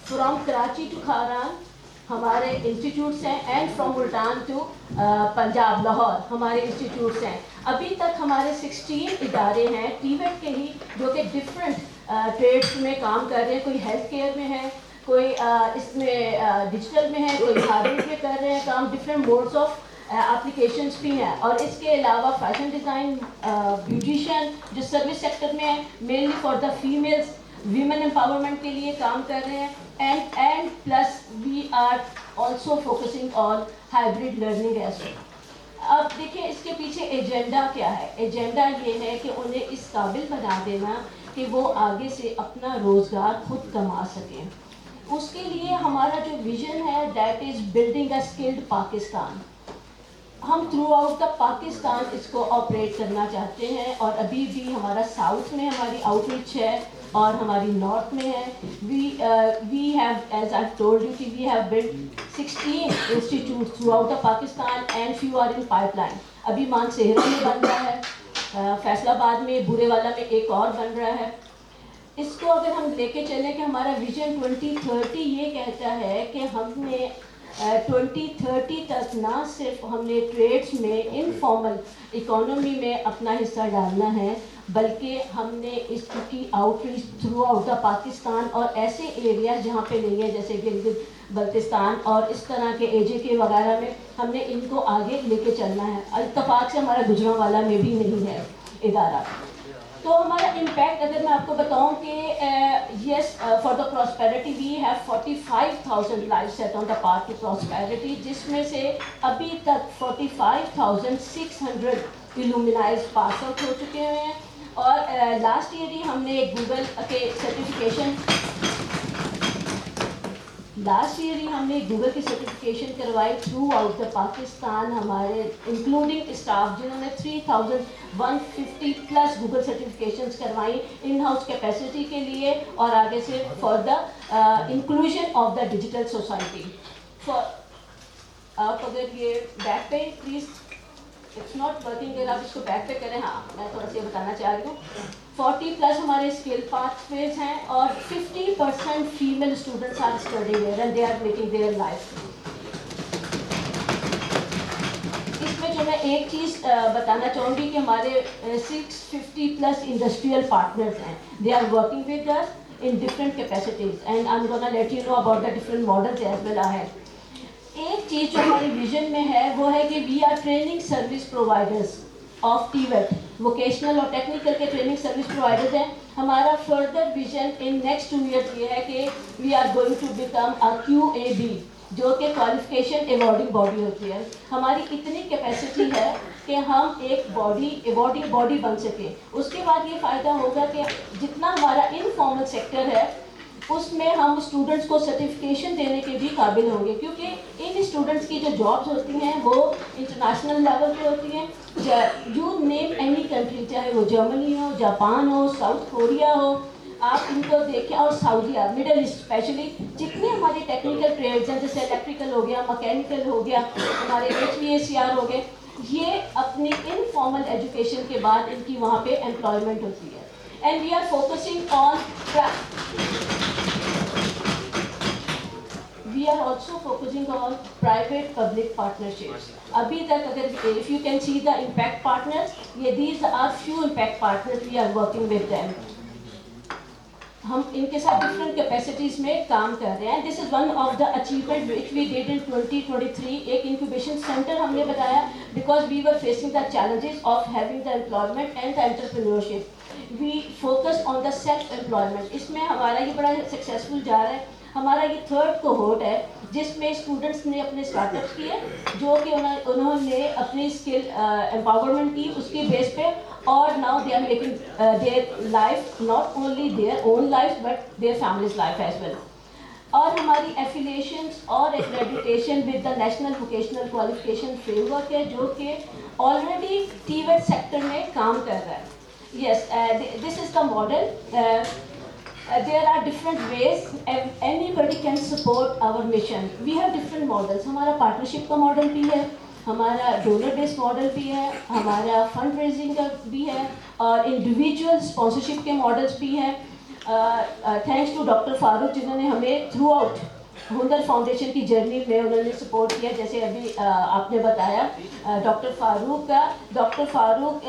فرام کراچی ٹو کھاران ہمارے انسٹیٹیوٹس ہیں, and from Multan to Punjab Lahore ہمارے انسٹیٹیوٹس ہیں. ابھی تک ہمارے 16 ادارے ہیں ٹیوٹ کے ہی جو کہ ڈفرینٹ ٹریڈس میں کام کر رہے ہیں. کوئی ہیلتھ کیئر میں ہے, کوئی اس میں ڈیجیٹل میں ہے, کوئی ہارڈویئر میں کر رہے ہیں کام. ڈفرینٹ موڈس آف اپلیکیشنس بھی ہیں. اور اس کے علاوہ فیشن ڈیزائن, بیوٹیشین جو سروس سیکٹر میں ہے mainly for the families, women empowerment کے لیے کام کر رہے ہیں. And plus we are also focusing on hybrid learning as well. اب دیکھیں اس کے پیچھے ایجنڈا کیا ہے. ایجنڈا یہ ہے کہ انہیں اس قابل بنا دینا کہ وہ آگے سے اپنا روزگار خود کما سکیں. اس کے لیے ہمارا جو ویژن ہے that is building a skilled Pakistan. ہم تھرو آؤٹ دا پاکستان اس کو آپریٹ کرنا چاہتے ہیں. اور ابھی بھی ہمارا ساؤتھ میں ہماری آؤٹ ریچ ہے اور ہماری نارتھ میں ہے. We have as I told you کہ we have build 16 institute throughout the Pakistan and few are in pipeline. ابھی مانسہرہ میں بن رہا ہے, فیصل آباد میں, بورے والا میں ایک اور بن رہا ہے. اس کو اگر ہم لے کے چلیں کہ ہمارا ویژن 2030 یہ کہتا ہے کہ ہم نے 2030 تک نہ صرف ہم نے ٹریڈس میں انفارمل اکانومی میں اپنا حصہ ڈالنا ہے, بلکہ ہم نے اس کی out reach through out the Pakistan اور ایسے ایریاز جہاں پہ نہیں ہے جیسے گلگت بلتستان اور اس طرح کے AJ کے وغیرہ میں ہم نے ان کو آگے لے کے چلنا ہے. اتفاق سے ہمارا گجرانوالہ میں بھی نہیں ہے ادارہ. تو ہمارا امپیکٹ اگر میں آپ کو بتاؤں کہ yes for the prosperity we have 45,000 life set on the path to prosperity, جس میں سے ابھی تک 45,600 الومنائز پاس آؤٹ ہو چکے ہوئے ہیں. اور لاسٹ ایئر ہی ہم نے گوگل کے سرٹیفکیشن کروائی تھرو آؤٹ دا پاکستان. ہمارے انکلوڈنگ اسٹاف جنہوں نے 3,150 پلس گوگل سرٹیفکیشنز کروائی ان ہاؤس کیپیسٹی کے لیے اور آگے سے for the inclusion of the digital society. آپ اگر یہ بیک پہ پلیز, اٹس ناٹ ورکنگ, اگر آپ اس کو بیک پہ کریں. ہاں میں تھوڑا سا یہ بتانا چاہ رہی ہوں 40 پلس ہمارے اسکل پاتھ ویز ہیں اور 50% female students are study there and they are making their life. میں ایک چیز بتانا چاہوں گی کہ ہمارے 650+ انڈسٹریل پارٹنرز ہیں. They are working with us in different capacities and I'm gonna let you know about the different models as well ahead. ایک چیز جو ہماری ویژن میں ہے وہ ہے کہ we are training service providers of TVET, vocational اور ٹیکنیکل کے ٹریننگ سروس پرووائڈرز ہیں. ہمارا further vision in next 2 years یہ ہے کہ we are going to become QAB, جو کہ کوالیفیکیشن ایوارڈنگ باڈی ہوتی ہے. ہماری اتنی کیپیسٹی ہے کہ ہم ایک ایوارڈنگ باڈی بن سکے. اس کے بعد یہ فائدہ ہوگا کہ جتنا ہمارا انفارمل سیکٹر ہے اس میں ہم اسٹوڈنٹس کو سرٹیفکیشن دینے کے بھی قابل ہوں گے, کیونکہ ان اسٹوڈنٹس کی جو جابس ہوتی ہیں وہ انٹرنیشنل لیول پہ ہوتی ہیں. یو نیم اینی کنٹری, چاہے وہ جرمنی ہو, جاپان ہو, ساؤتھ کوریا ہو, آپ ان کو دیکھیں, اور سعودیہ, مڈل ایسٹ اسپیشلی, جتنے ہماری ٹیکنیکل ٹریڈز ہیں جیسے الیکٹریکل ہو گیا, مکینیکل ہو گیا, ہمارے HVACR ہو گئے, یہ اپنی انفارمل ایجوکیشن کے بعد ان کی وہاں پہ امپلائمنٹ ہوتی ہے. And we are focusing also focusing on private public partnerships. ابھی تک اگر if you can see the impact partners, these are few impact partners we are working with them. ہم ان کے ساتھ ڈفرینٹ کیپیسٹیز میں کام کر رہے ہیں. This is one of the achievement which we did in 2023. ایک انکیوبیشن سینٹر ہم نے بتایا because we were facing the challenges of having the employment and the entrepreneurship. We focus on the self employment. اس میں ہمارا یہ بڑا successful جا رہا ہے. ہمارا یہ 3rd کوہورٹ ہے جس میں اسٹوڈنٹس نے اپنے اسٹارٹ اپس کیے, جو کہ انہوں نے اپنی اسکل امپاورمنٹ کی اس کے بیس پہ, اور now they are making their life, not only their own life but their families life as well. اور ہماری ایفیلیشنس اور accreditation with the national vocational qualification framework ہے, جو کہ آلریڈی ٹیویٹ سیکٹر میں کام کر رہا ہے. Yes, this is the model. There are different ways anybody can support our mission. We have different models. ہمارا پارٹنرشپ کا ماڈل بھی ہے, ہمارا ڈونر بیس ماڈل بھی ہے, ہمارا فنڈ ریزنگ کا بھی ہے, اور انڈیویجول اسپانسرشپ کے ماڈلس بھی ہیں. تھینکس ڈاکٹر فاروق جنہوں نے ہمیں تھرو آؤٹ ہنر فاؤنڈیشن کی جرنی میں انہوں نے سپورٹ کیا. جیسے ابھی آپ نے بتایا ڈاکٹر فاروق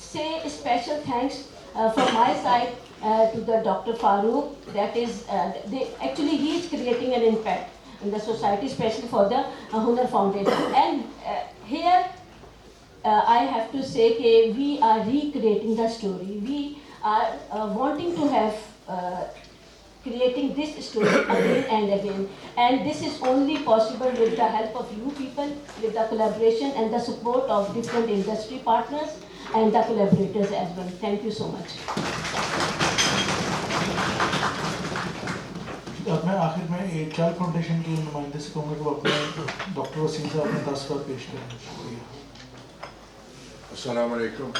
سے special thanks from my side to the Dr. Farooq. That is, actually he is creating an impact in the society, especially for the Hunar Foundation. And here I have to say that we are recreating the story. We are wanting to have creating this story again and again. And this is only possible with the help of you people, with the collaboration and the support of different industry partners and the collaborators as well. Thank you so much. اب میں آخر میں ایک child foundation کی نمائندے سے کہوں گا کہ وہ اپنے ڈاکٹر وسیم صاحب اپنے تاثرات پیش کریں. شکریہ. السلام علیکم.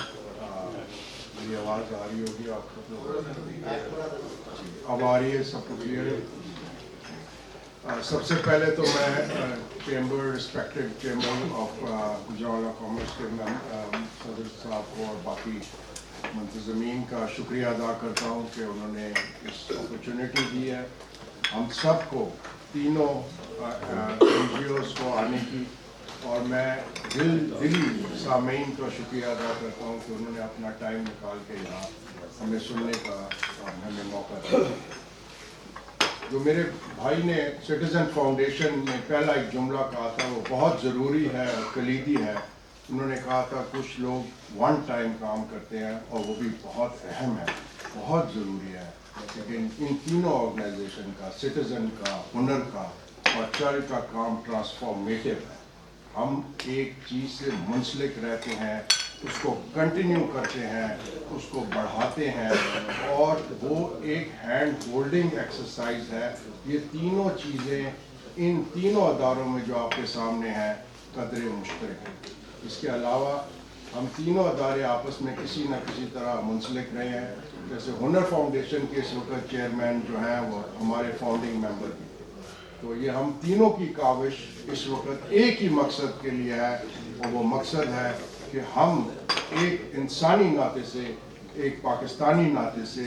میری آواز آ رہی ہوگی آپ کو؟ اب آ رہی ہے, سب کو کلیئر ہے؟ سب سے پہلے تو میں chamber respected chamber of Gujranwala commerce کے صدر صاحب کو اور باقی منتظمین کا شکریہ ادا کرتا ہوں کہ انہوں نے اس اپرچونیٹی دی ہے ہم سب کو, تینوں NGOs کو آنے کی, اور میں دلی سامعین کا شکریہ ادا کرتا ہوں کہ انہوں نے اپنا ٹائم نکال کے یہاں ہمیں سننے کا ہمیں موقع دیا. جو میرے بھائی نے سٹیزن فاؤنڈیشن میں پہلا ایک جملہ کہا تھا وہ بہت ضروری ہے اور کلیدی ہے. انہوں نے کہا تھا کچھ لوگ ون ٹائم کام کرتے ہیں اور وہ بھی بہت اہم ہے, بہت ضروری ہے, لیکن ان تینوں آرگنائزیشن کا, سٹیزن کا, ہنر کا اور چل کا کام ٹرانسفارمیٹیو ہے. ہم ایک چیز سے منسلک رہتے ہیں, اس کو کنٹینیو کرتے ہیں, اس کو بڑھاتے ہیں, اور وہ ایک ہینڈ ہولڈنگ ایکسرسائز ہے. یہ تینوں چیزیں ان تینوں اداروں میں جو آپ کے سامنے ہیں قدرے مشترک ہیں. اس کے علاوہ ہم تینوں ادارے آپس میں کسی نہ کسی طرح منسلک رہے ہیں. جیسے ہنر فاؤنڈیشن کے اس وقت چیئرمین جو ہیں وہ ہمارے فاؤنڈنگ ممبر بھی, تو یہ ہم تینوں کی کاوش اس وقت ایک ہی مقصد کے لیے ہے, اور وہ مقصد ہے کہ ہم ایک انسانی ناطے سے, ایک پاکستانی ناطے سے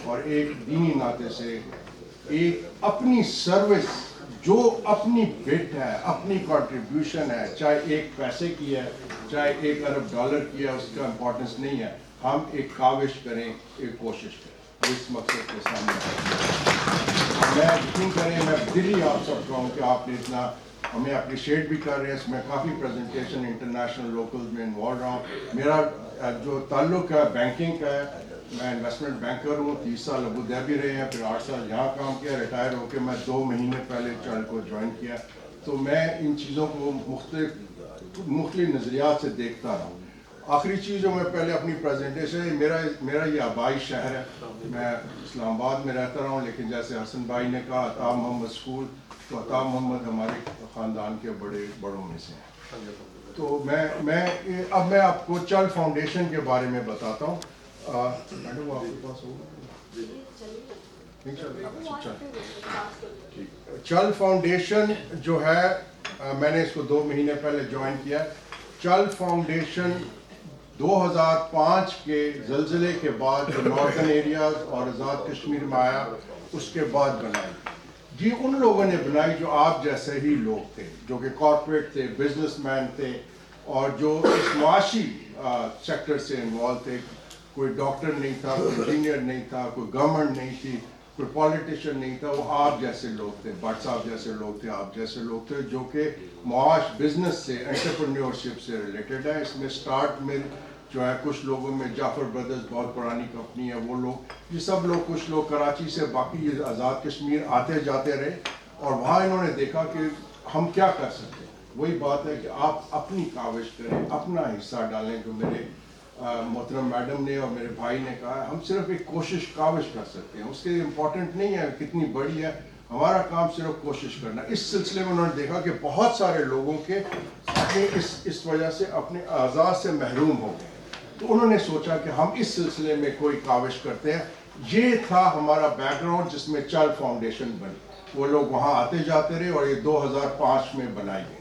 اور ایک دینی ناطے سے ایک اپنی سروس جو اپنی بٹ ہے, اپنی کنٹریبیوشن ہے, چاہے ایک پیسے کی ہے, چاہے $1 ارب کی ہے, اس کا امپورٹنس نہیں ہے. ہم ایک کاوش کریں, ایک کوشش کریں, اس مقصد کے سامنے. میں یقین کریں, میں دلی آپ سب کا ہوں کہ آپ نے اتنا ہمیں اپریشیٹ بھی کر رہے ہیں. اس میں کافی پریزنٹیشن انٹرنیشنل لوکل میں انوالو رہا ہوں. میرا جو تعلق ہے بینکنگ کا ہے, میں انویسٹمنٹ بینکر ہوں, 30 سال ابو دھابی رہے ہیں, پھر 8 سال یہاں کام کیا, ریٹائر ہو کے میں 2 مہینے پہلے چل کو جوائن کیا. تو میں ان چیزوں کو مختلف نظریات سے دیکھتا رہا ہوں. آخری چیز جو میں پہلے اپنی پریزنٹیشن ہے, میرا یہ آبائی شہر ہے. میں اسلام آباد میں رہتا رہا ہوں, لیکن جیسے حسن بھائی نے کہا عطا محمد اسکول, تو عطا محمد ہمارے خاندان کے بڑوں میں سے ہیں. تو اب میں آپ کو چل فاؤنڈیشن کے بارے میں بتاتا ہوں. میڈم آپ کے پاس ہوگا نہیں چل فاؤنڈیشن جو ہے, میں نے اس کو 2 مہینے پہلے جوائن کیا. چل فاؤنڈیشن 2005 کے زلزلے کے بعد جو نارتھن ایریاز اور آزاد کشمیر میں آیا, اس کے بعد بنائی. جی ان لوگوں نے بنائی جو آپ جیسے ہی لوگ تھے, جو کہ کارپوریٹ تھے, بزنس مین تھے, اور جو اس معاشی سیکٹر سے انوالو تھے. کوئی ڈاکٹر نہیں تھا, کوئی انجینئر نہیں تھا, کوئی گورنمنٹ نہیں تھی, کوئی پولیٹیشین نہیں تھا. وہ آپ جیسے لوگ تھے, بٹ صاحب جیسے لوگ تھے, آپ جیسے لوگ تھے, جو کہ معاش بزنس سے, انٹرپرینیورشپ سے ریلیٹڈ ہے. اس میں سٹارٹ میں جو ہے کچھ لوگوں میں جعفر بردرز بہت پرانی کمپنی ہے, وہ لوگ, یہ سب لوگ, کچھ لوگ کراچی سے, باقی یہ آزاد کشمیر آتے جاتے رہے, اور وہاں انہوں نے دیکھا کہ ہم کیا کر سکتے ہیں. وہی بات ہے کہ آپ اپنی کاوش کریں, اپنا حصہ ڈالیں. جو میرے محترم میڈم نے اور میرے بھائی نے کہا, ہم صرف ایک کاوش کر سکتے ہیں. اس کے امپورٹنٹ نہیں ہے کتنی بڑی ہے, ہمارا کام صرف کوشش کرنا. اس سلسلے میں انہوں نے دیکھا کہ بہت سارے لوگوں کے اپنے اس وجہ سے اپنے اعزاز سے محروم ہو گئے. تو انہوں نے سوچا کہ ہم اس سلسلے میں کوئی کاوش کرتے ہیں. یہ تھا ہمارا بیک گراؤنڈ جس میں چل فاؤنڈیشن بنی. وہ لوگ وہاں آتے جاتے رہے, اور یہ 2005 میں بنائی گئی.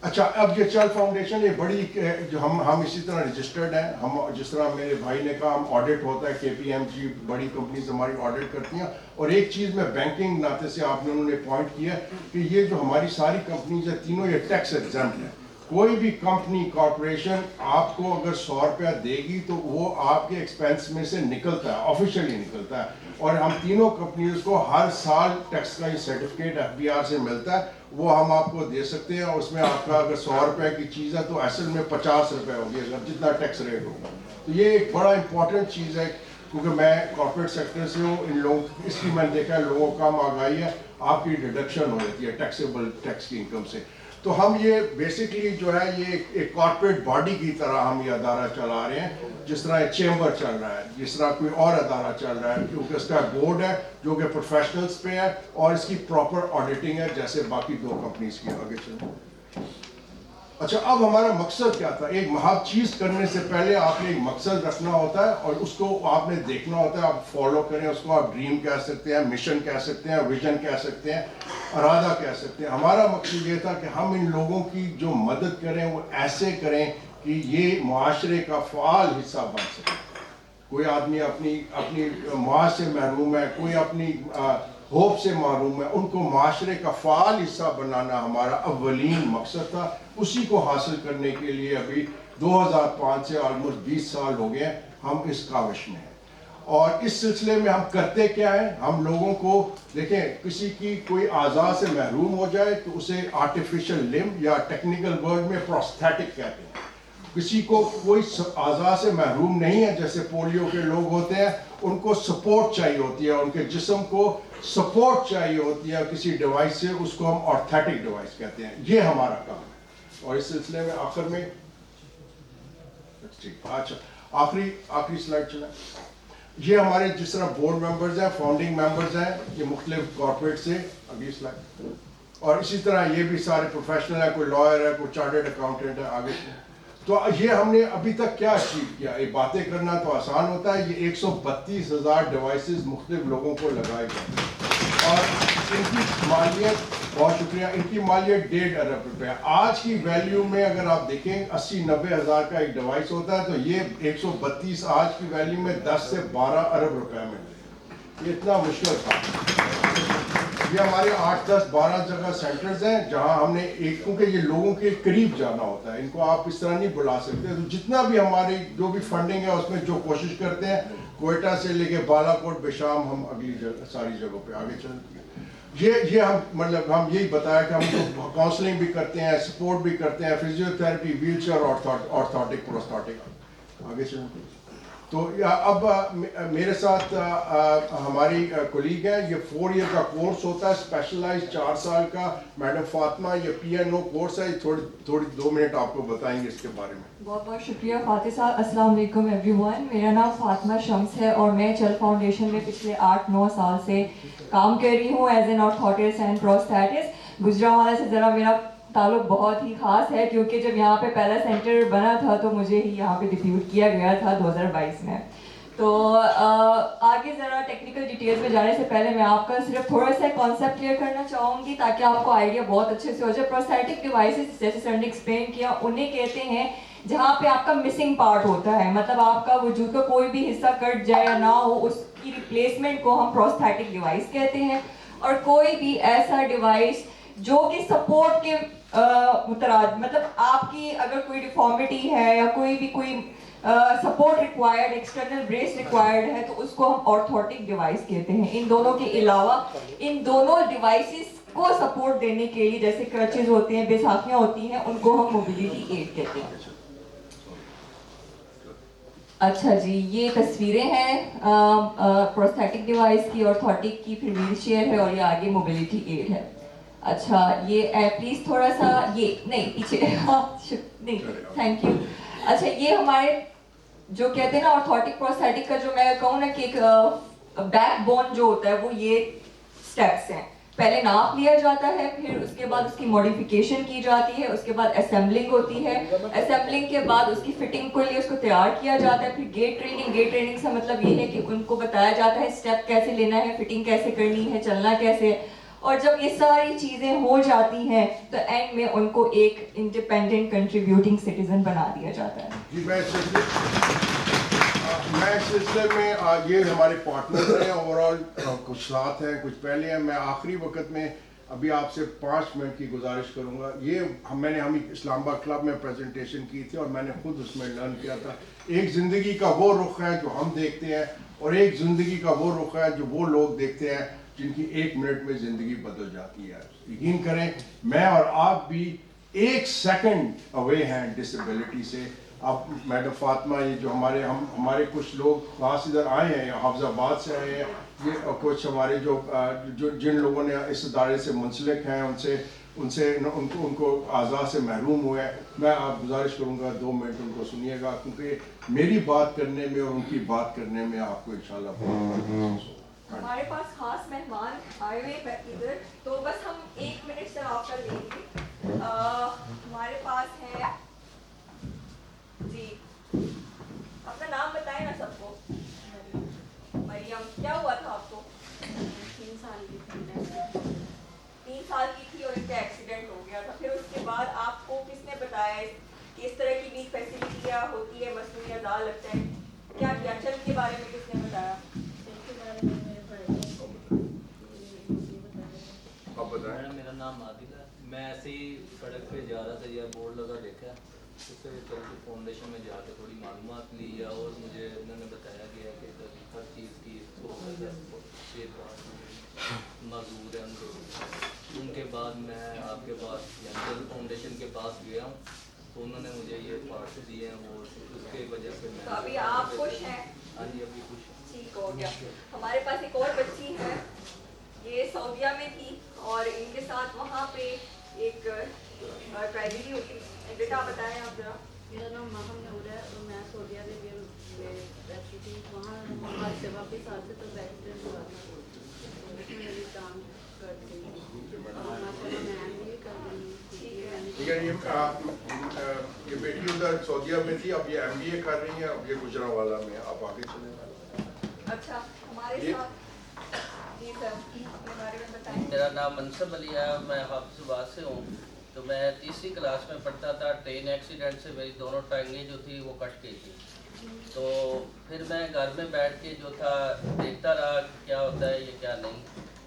اچھا, اب یہ چل فاؤنڈیشن یہ بڑی, جو ہم اسی طرح رجسٹرڈ ہیں. ہم جس طرح میرے بھائی نے کہا, ہم آڈٹ ہوتا ہے, KPMG بڑی کمپنیز ہماری آڈٹ کرتی ہیں. اور ایک چیز میں بینکنگ ناطے سے آپ نے انہوں نے پوائنٹ کیا کہ یہ جو ہماری ساری کمپنیز ہیں تینوں, یہ ٹیکس ایگزمپٹ ہیں. کوئی بھی کمپنی, کارپوریشن آپ کو اگر 100 روپیہ دے گی تو وہ آپ کے ایکسپینس میں سے نکلتا ہے, آفیشیلی نکلتا ہے. اور ہم تینوں کمپنیز کو ہر سال ٹیکس کا یہ سرٹیفکیٹ FBR سے ملتا ہے, وہ ہم آپ کو دے سکتے ہیں. اس میں آپ کا اگر 100 روپے کی چیز ہے تو اصل میں 50 روپے ہوگی, اگر جتنا ٹیکس ریٹ ہوگا. تو یہ ایک بڑا امپورٹنٹ چیز ہے, کیونکہ میں کارپوریٹ سیکٹر سے ہوں. ان لوگ اس کی میں نے دیکھا ہے, لوگوں کا کم آگاہی ہے, آپ کی ڈیڈکشن ہو جاتی ہے ٹیکسیبل ٹیکس کی انکم سے. تو ہم یہ بیسکلی جو ہے یہ ایک کارپوریٹ باڈی کی طرح ہم یہ ادارہ چلا رہے ہیں, جس طرح ایک چیمبر چل رہا ہے, جس طرح کوئی اور ادارہ چل رہا ہے, کیونکہ اس کا بورڈ ہے جو کہ پروفیشنلز پہ ہے, اور اس کی پراپر آڈیٹنگ ہے جیسے باقی 2 کمپنیز کی. آگے چلیں. اچھا, اب ہمارا مقصد کیا تھا؟ ایک ہر چیز کرنے سے پہلے آپ نے ایک مقصد رکھنا ہوتا ہے, اور اس کو آپ نے دیکھنا ہوتا ہے. آپ فالو کریں اس کو, آپ ڈریم کہہ سکتے ہیں, مشن کہہ سکتے ہیں, ویژن کہہ سکتے ہیں, ارادہ کہہ سکتے ہیں. ہمارا مقصد یہ تھا کہ ہم ان لوگوں کی جو مدد کریں وہ ایسے کریں کہ یہ معاشرے کا فعال حصہ بن سکے. کوئی آدمی اپنی معاش سے محروم ہے, کوئی اپنی ہوپ سے محروم ہے, ان کو معاشرے کا فعال حصہ بنانا ہمارا اولین مقصد تھا. اسی کو حاصل کرنے کے لیے ابھی 2005 سے آلموسٹ 20 سال ہو گئے ہم اس کاوش میں ہیں. اور اس سلسلے میں ہم کرتے کیا ہیں, ہم لوگوں کو دیکھیں, کسی کی کوئی اعضاء سے محروم ہو جائے تو اسے آرٹیفیشل لمب یا ٹیکنیکل ورڈ میں پروستھیٹک کہتے ہیں. کسی کو کوئی اعضاء سے محروم نہیں ہے, جیسے پولیو کے لوگ ہوتے ہیں, ان کو سپورٹ چاہیے ہوتی ہے, ان کے جسم کو سپورٹ چاہیے ہوتی ہے کسی ڈیوائس سے, اس کو ہم آرتھیٹک ڈیوائس کہتے ہیں. یہ ہمارا کام ہے. اور اس سلسلے میں آخر میں اچھا آخری سلائڈ چلیں. یہ ہمارے جس طرح بورڈ ممبرز ہیں, فاؤنڈنگ ممبرز ہیں, یہ مختلف کارپوریٹ سے. اگلی سلائڈ. اور اسی طرح یہ بھی سارے پروفیشنل ہیں, کوئی لائر ہے, کوئی چارٹرڈ اکاؤنٹنٹ ہے. آگے تو یہ ہم نے ابھی تک کیا اچیو کیا. یہ باتیں کرنا تو آسان ہوتا ہے. یہ 132,000 ڈیوائسز مختلف لوگوں کو لگائے گئے, اور ان کی مالیت, بہت شکریہ, ان کی مالیت 1.5 ارب روپے. آج کی ویلیو میں اگر آپ دیکھیں 80-90 ہزار کا ایک ڈیوائس ہوتا ہے, تو یہ 132 آج کی ویلیو میں 10 سے 12 ارب روپے میں. یہ اتنا مشکل تھا. یہ ہمارے 8 10 12 جگہ سینٹرز ہیں جہاں ہم نے ایک، کیونکہ یہ لوگوں کے قریب جانا ہوتا ہے، ان کو آپ اس طرح نہیں بلا سکتے، تو جتنا بھی ہماری جو بھی فنڈنگ ہے اس میں جو کوشش کرتے ہیں کوئٹہ سے لے کے بالا کوٹ بشام ہم اگلی ساری جگہوں پہ آگے چلتے ہیں۔ یہ ہم مطلب ہم یہی بتایا کہ ہم کاؤنسلنگ بھی کرتے ہیں، سپورٹ بھی کرتے ہیں، فزیو تھراپی، ویل چیئر، آرتھوٹک، پروستھیٹک، آگے چلیں۔ تو اب میرے ساتھ ہماری کولیگ ہیں، یہ 4 ایئر کا کورس ہوتا ہے، اسپیشلائز 4 سال کا، میڈم فاطمہ، یہ PNO کورس ہے، تھوڑی 2 منٹ آپ کو بتائیں گے اس کے بارے میں۔ بہت بہت شکریہ فاتح صاحب۔ السلام علیکم ایوری ون، میرا نام فاطمہ شمس ہے اور میں چل فاؤنڈیشن میں پچھلے 8-9 سال سے کام کر رہی ہوں ایز این آرتھوٹسٹ اینڈ پروستھیٹسٹ۔ گجرانوالہ سے ذرا میرا تعلق بہت ہی خاص ہے کیونکہ جب یہاں پہ پہلا سینٹر بنا تھا تو مجھے ہی یہاں پہ ڈپیوٹ کیا گیا تھا 2022 میں۔ تو آگے ذرا ٹیکنیکل ڈیٹیلز میں جانے سے پہلے میں آپ کا صرف تھوڑا سا کانسیپٹ کلیئر کرنا چاہوں گی تاکہ آپ کو آئیڈیا بہت اچھے سے ہو جائے۔ پروستھیٹک ڈیوائسز جیسے سر نے ایکسپلین کیا انہیں کہتے ہیں جہاں پہ آپ کا مسنگ پارٹ ہوتا ہے، مطلب آپ کا وجود کا کوئی بھی حصہ کٹ جائے یا نہ ہو، اس کی ریپلیسمنٹ کو ہم پروستھیٹک ڈیوائس کہتے ہیں۔ اور کوئی بھی ایسا ڈیوائس جو کہ سپورٹ کے مطلب آپ کی اگر کوئی ڈیفارمیٹی ہے یا کوئی support required, external brace required ہے تو اس کو ہم آرتھوٹک ڈیوائس کہتے ہیں۔ ان دونوں کے علاوہ ان دونوں ڈیوائسز کو سپورٹ دینے کے لیے جیسے کرچز ہوتے ہیں، بیساکھیاں ہوتی ہیں، ان کو ہم موبیلٹی ایڈ کہتے ہیں۔ اچھا جی، یہ تصویریں ہیں پروستھیٹک ڈیوائس کی، آرتھوٹک کی، پھر ویل چیئر ہے اور یہ آگے موبیلٹی ایڈ ہے۔ اچھا یہ پلیز تھوڑا سا یہ نہیں پیچھے نہیں، تھینک یو۔ اچھا یہ ہمارے جو کہتے ہیں نا آرتھوٹک پروستھیٹک کا جو میں کہوں نا کہ ایک بیک بون جو ہوتا ہے وہ یہ سٹیپس ہیں۔ پہلے ناپ لیا جاتا ہے، پھر اس کے بعد اس کی موڈیفیکیشن کی جاتی ہے، اس کے بعد اسمبلنگ ہوتی ہے، اسمبلنگ کے بعد اس کی فٹنگ کے لیے اس کو تیار کیا جاتا ہے، پھر گیٹ ٹریننگ سے مطلب یہ ہے کہ ان کو بتایا جاتا ہے اسٹیپ کیسے لینا ہے، فٹنگ کیسے کرنی ہے، چلنا کیسے ہے، اور جب یہ ساری چیزیں ہو جاتی ہیں تو اینڈ میں ان کو ایک انڈیپینڈنٹ کنٹریبیوٹنگ سٹیزن بنا دیا جاتا ہے۔ جی میں اس سلسلے میں یہ ہمارے پارٹنر ہیں، اوور آل کچھ ساتھ ہیں کچھ پہلے ہیں۔ میں آخری وقت میں ابھی آپ سے 5 منٹ کی گزارش کروں گا۔ یہ میں نے اسلام آباد کلب میں پریزنٹیشن کی تھی اور میں نے خود اس میں لرن کیا تھا، ایک زندگی کا وہ رخ ہے جو ہم دیکھتے ہیں اور ایک زندگی کا وہ رخ ہے جو وہ لوگ دیکھتے ہیں جن کی 1 منٹ میں زندگی بدل جاتی ہے۔ یقین کریں میں اور آپ بھی 1 سیکنڈ اوے ہیں ڈسیبلٹی سے۔ اب میڈم فاطمہ، یہ جو ہمارے کچھ لوگ خاص ادھر آئے ہیں، حافظ آباد سے آئے ہیں، یہ کچھ ہمارے جو جن لوگوں نے اس ادارے سے منسلک ہیں ان کو اعضاء سے محروم ہوئے ہیں، میں آپ گزارش کروں گا 2 منٹ ان کو سنیے گا، کیونکہ میری بات کرنے میں اور ان کی بات کرنے میں آپ کو انشاءاللہ بہت ہمارے پاس خاص مہمان آئے ہوئے ادھر، تو بس ہم 1 منٹ سے آپ کا لیں گے۔ ہمارے پاس ہے جی، اپنا نام بتائیں نا سب کو۔ مریم، کیا ہوا تھا آپ کو؟ 3 سال کی تھی اور ان کا ایکسیڈنٹ ہو گیا تھا، پھر اس کے بعد آپ کو کس نے بتایا کہ اس طرح کی بھی فیسلٹی ہوتی ہے، مصنوعی اعضاء لگتا ہے، کیا کیا چل کے بارے میں کس نے بتایا؟ میرا نام عادل ہے، میں ایسے ہی سڑک پہ جا رہا تھا، یہ بورڈ لگا دیکھا، اس سے چلتے فاؤنڈیشن میں جا کے تھوڑی معلومات لی ہے اور مجھے انہوں نے بتایا گیا کہ ہر چیز کی موجود ہے ان کے بعد میں آپ کے پاس جل فاؤنڈیشن کے پاس گیا ہوں تو انہوں نے مجھے یہ پارٹس دیے ہیں اور اس کی وجہ سے میں ابھی آپ خوش ہیں؟ ہاں جی ابھی خوش ہوں۔ ٹھیک ہو گیا۔ ہمارے پاس ایک اور بچی ہے، یہ سعودیہ میں تھی اور ان کے ساتھ وہاں پہ ایک ٹریجڈی ہوئی۔ بیٹا بتائیں آپ ذرا۔ میرا نام ماہم نور ہے اور میں سعودیہ میں رہتی تھی، وہاں ہمارے سے واپس آتے تو ایکسیڈنٹ ہوا تھا، اس میں میری کام کرتی ہوں اور ماشاء اللہ میں ایم بی اے کر رہی ہوں۔ یہ بیٹی ادھر سعودیہ میں تھی، اب یہ ایم بی اے کر رہی ہیں، اب یہ گجرانوالہ میں، آپ آگے چلیں۔ اچھا ہمارے ساتھ جی سر اپنے بارے میں بتائیں۔ میرا نام منصب علی ہے، میں حافظ آباد سے ہوں۔ تو میں 3ری کلاس میں پڑھتا تھا، ٹرین ایکسیڈنٹ سے میری دونوں ٹانگیں جو تھی وہ کٹ گئی تھی، تو پھر میں گھر میں بیٹھ کے جو تھا دیکھتا رہا کیا ہوتا ہے یہ کیا نہیں،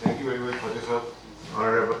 Thank you very much, Fateh sir. Honorable.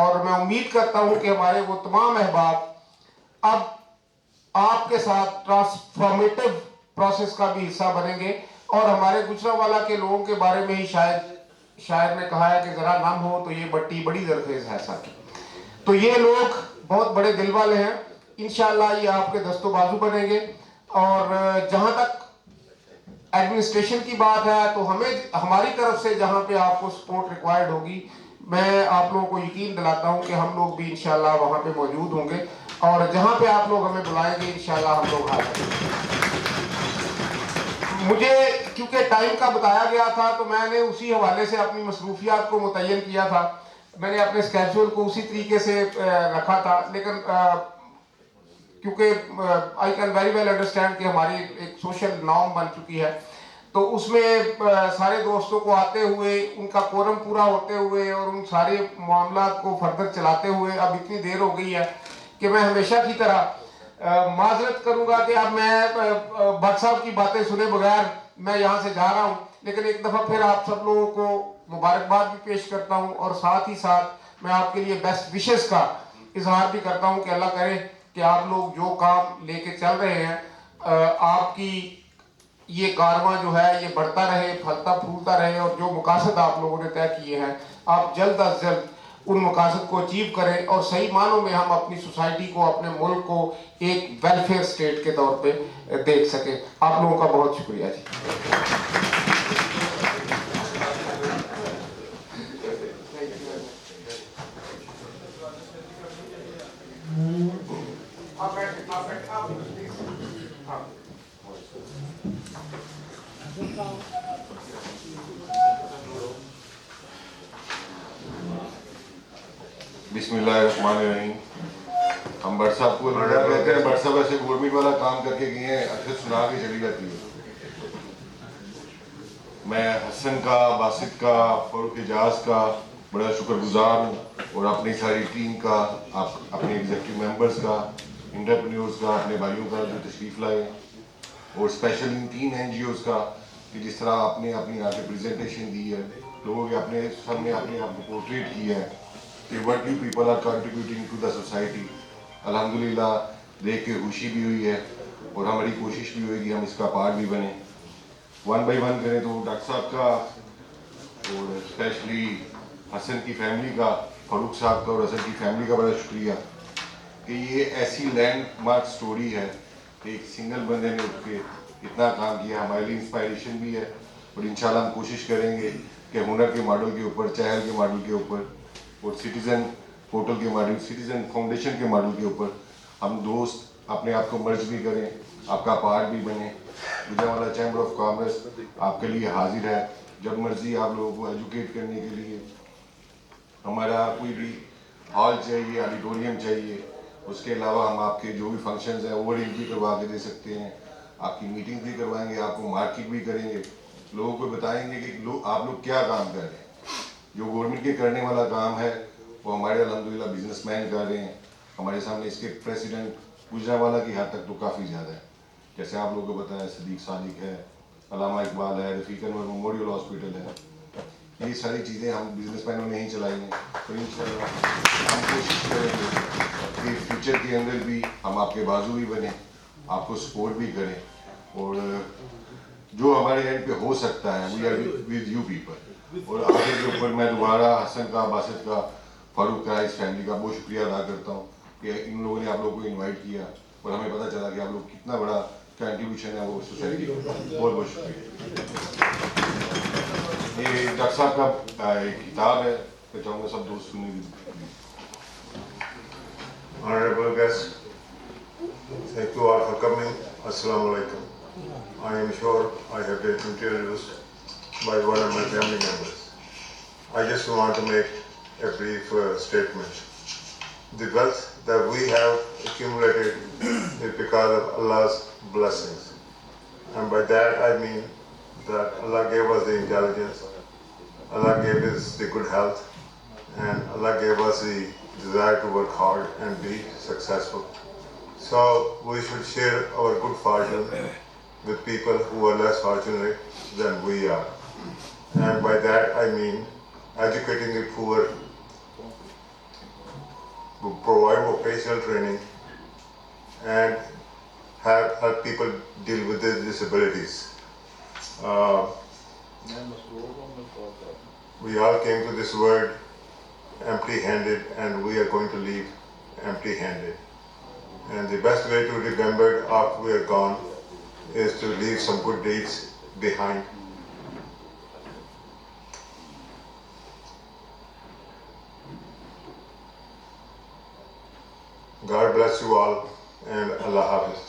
اور میں امید کرتا ہوں کہ ہمارے وہ تمام احباب اب آپ کے ساتھ ٹرانسفارمیٹو پروسیس کا بھی حصہ بنیں گے، اور ہمارے گجرانوالہ کے لوگوں کے بارے میں ہی شاعر نے کہا ہے کہ ذرا نم ہو تو یہ بٹی بڑی زرخیز ہے ساتھی. تو یہ لوگ بہت بڑے دل والے ہیں، انشاءاللہ یہ آپ کے دست و بازو بنیں گے. اور جہاں تک ایڈمنسٹریشن کی بات ہے تو ہماری طرف سے جہاں پہ آپ کو سپورٹ ریکوائرڈ ہوگی، میں آپ لوگوں کو یقین دلاتا ہوں کہ ہم لوگ بھی انشاءاللہ وہاں پہ موجود ہوں گے، اور جہاں پہ آپ لوگ ہمیں بلائیں گے انشاءاللہ ہم لوگ حاضر ہیں. مجھے کیونکہ ٹائم کا بتایا گیا تھا تو میں نے اسی حوالے سے اپنی مصروفیات کو متعین کیا تھا، میں نے اپنے اسکیجول کو اسی طریقے سے رکھا تھا. لیکن کیونکہ I can very well understand کہ ہماری ایک سوشل نارم بن چکی ہے، تو اس میں سارے دوستوں کو آتے ہوئے، ان کا کورم پورا ہوتے ہوئے اور ان سارے معاملات کو فردر چلاتے ہوئے اب اتنی دیر ہو گئی ہے کہ میں ہمیشہ کی طرح معذرت کروں گا کہ اب میں بٹ صاحب کی باتیں سنے بغیر میں یہاں سے جا رہا ہوں. لیکن ایک دفعہ پھر آپ سب لوگوں کو مبارکباد بھی پیش کرتا ہوں، اور ساتھ ہی ساتھ میں آپ کے لیے بیسٹ وشز کا اظہار بھی کرتا ہوں کہ اللہ کرے کہ آپ لوگ جو کام لے کے چل رہے ہیں، آپ کی یہ کارواں جو ہے یہ بڑھتا رہے، پھلتا پھولتا رہے، اور جو مقاصد آپ لوگوں نے طے کیے ہیں آپ جلد از جلد ان مقاصد کو اچیو کریں، اور صحیح معنوں میں ہم اپنی سوسائٹی کو، اپنے ملک کو ایک ویلفیئر سٹیٹ کے طور پہ دیکھ سکیں. آپ لوگوں کا بہت شکریہ جی. بسم اللہ الرحمن الرحیم. ہم بٹ صاحب کو کہتے ہیں، بٹ صاحب ایسے گورنمنٹ والا کام کر کے گئے ہیں، اکثر سنا کے چلی جاتی ہے. میں حسن کا، باسط کا، فاروق اعجاز کا بڑا شکر گزار ہوں، اور اپنی ساری ٹیم کا، اپنے ایگزیکٹو ممبرز کا، انٹرپرینیورز کا، اپنے بھائیوں کا جو تشریف لائے، اور اسپیشل ان 3 NGOز کا کہ جس طرح آپ نے اپنی یہاں پہ پریزنٹیشن دی ہے، لوگوں کے اپنے سامنے اپنے آپ کو پورٹریٹ کی ہے کہ what you people are contributing to the society. الحمدللہ دیکھ کے خوشی بھی ہوئی ہے، اور ہماری کوشش بھی ہوئی کہ ہم اس کا پارٹ بھی بنیں. 1 by 1 کریں تو ڈاکٹر صاحب کا، اور اسپیشلی حسن کی فیملی کا، فاروق صاحب کا اور حسن کی فیملی کا بڑا شکریہ کہ یہ ایسی لینڈ مارک سٹوری ہے کہ ایک سنگل بندے نے اٹھ کے اتنا کام کیا. ہمارے لیے انسپائریشن بھی ہے، اور انشاءاللہ ہم کوشش کریں گے کہ ہنر کے ماڈل کے اوپر، چہل کے ماڈل کے اوپر، اور سٹیزن پورٹل کے ماڈل، سٹیزن فاؤنڈیشن کے ماڈل کے اوپر ہم دوست اپنے آپ کو مرج بھی کریں، آپ کا پارٹ بھی بنے. گجرانوالہ چیمبر آف کامرس آپ کے لیے حاضر ہے جب مرضی آپ لوگوں کو ایجوکیٹ کرنے کے لیے. ہمارا کوئی بھی ہال چاہیے، آڈیٹوریم چاہیے، اس کے علاوہ ہم آپ کے جو بھی فنکشنز ہیں اوور بھی کروا کے دے سکتے ہیں، آپ کی میٹنگ بھی کروائیں گے، آپ کو مارکیٹ بھی کریں گے، لوگوں کو بتائیں گے کہ آپ لوگ کیا کام کر رہے ہیں. جو گورنمنٹ کے کرنے والا کام ہے وہ ہمارے الحمدللہ بزنس مین کر رہے ہیں. ہمارے سامنے اس کے پریزیڈنٹ گجرانوالہ کی حد تک تو کافی زیادہ ہے، جیسے آپ لوگوں کو بتایا صدیق صادق ہے، علامہ اقبال ہے، رفیق انور میموریل ہاسپٹل ہے. یہ ساری چیزیں ہم بزنس مینوں نے ہی چلائی ہیں. تو انشاءاللہ ہم کوشش کریں گے کہ فیوچر کے اندر بھی ہم آپ کے بازو بھی بنیں، آپ کو سپورٹ بھی کریں، اور جو ہمارے اینڈ پہ ہو سکتا ہے we are with you people. اور آگے کے اوپر میں دوبارہ حسن کا، باسط کا، فاروق کا، اس فیملی کا بہت شکریہ ادا کرتا ہوں کہ ان لوگوں نے آپ لوگوں کو انوائٹ کیا، اور ہمیں پتہ چلا کہ آپ لوگ کتنا بڑا کنٹریبیوشن ہے وہ سوسائٹی کا. بہت بہت شکریہ. یہ ڈاکٹر صاحب کا ایک کتاب ہے، میں چاہوں گا سب دوست سنیں. Honorable guests, thank you all for coming. Assalamu alaikum. I am sure I have been introduced by one of my family members. I just want to make a brief statement. The wealth that we have accumulated is because of Allah's blessings. And by that I mean that Allah gave us the intelligence, Allah gave us the good health, and Allah gave us the desire to work hard and be successful. So we should share our good fortune with people who are less fortunate than we are. And by that I mean educating the poor, provide vocational training and help people deal with their disabilities. We all came to this world empty-handed, and we are going to leave empty-handed. And the best way to remember after we are gone is to leave some good deeds behind. God bless you all, and Allah Hafiz.